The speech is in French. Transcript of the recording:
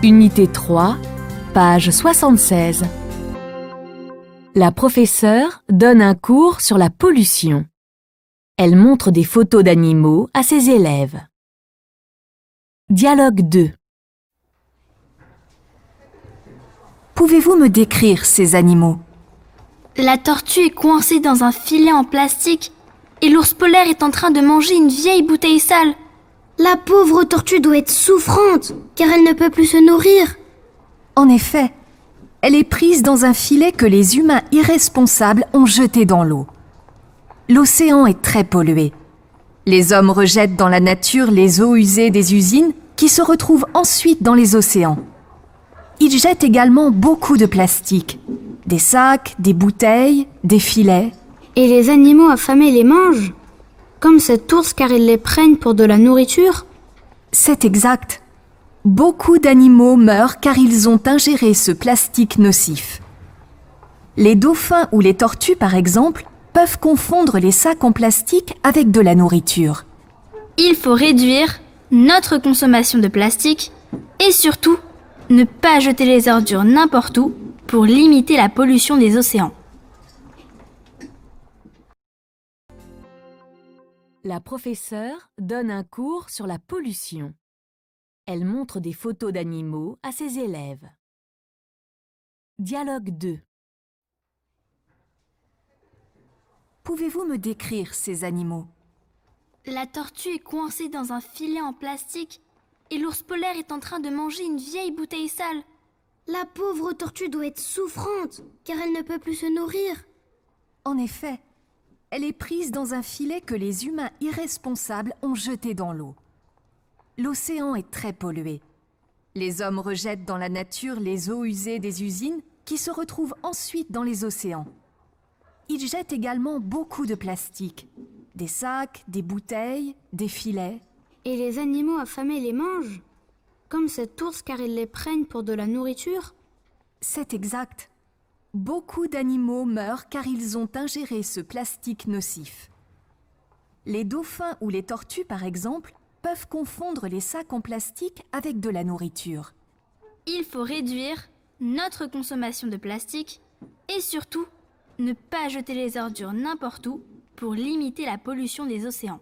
Unité 3, page 76. La professeure donne un cours sur la pollution. Elle montre des photos d'animaux à ses élèves. Dialogue 2. Pouvez-vous me décrire ces animaux? La tortue est coincée dans un filet en plastique et l'ours polaire est en train de manger une vieille bouteille sale. La pauvre tortue doit être souffrante, car elle ne peut plus se nourrir. En effet, elle est prise dans un filet que les humains irresponsables ont jeté dans l'eau. L'océan est très pollué. Les hommes rejettent dans la nature les eaux usées des usines qui se retrouvent ensuite dans les océans. Ils jettent également beaucoup de plastique, des sacs, des bouteilles, des filets. Et les animaux affamés les mangent, comme cet ours car ils les prennent pour de la nourriture. C'est exact. Beaucoup d'animaux meurent car ils ont ingéré ce plastique nocif. Les dauphins ou les tortues, par exemple, peuvent confondre les sacs en plastique avec de la nourriture. Il faut réduire notre consommation de plastique et surtout ne pas jeter les ordures n'importe où pour limiter la pollution des océans. La professeure donne un cours sur la pollution. Elle montre des photos d'animaux à ses élèves. Dialogue 2. Pouvez-vous me décrire ces animaux? La tortue est coincée dans un filet en plastique et l'ours polaire est en train de manger une vieille bouteille sale. La pauvre tortue doit être souffrante, car elle ne peut plus se nourrir. En effet, elle est prise dans un filet que les humains irresponsables ont jeté dans l'eau. L'océan est très pollué. Les hommes rejettent dans la nature les eaux usées des usines qui se retrouvent ensuite dans les océans. Ils jettent également beaucoup de plastique, des sacs, des bouteilles, des filets. Et les animaux affamés les mangent, comme cet ours car ils les prennent pour de la nourriture. C'est exact. Beaucoup d'animaux meurent car ils ont ingéré ce plastique nocif. Les dauphins ou les tortues, par exemple, peuvent confondre les sacs en plastique avec de la nourriture. Il faut réduire notre consommation de plastique et surtout ne pas jeter les ordures n'importe où pour limiter la pollution des océans.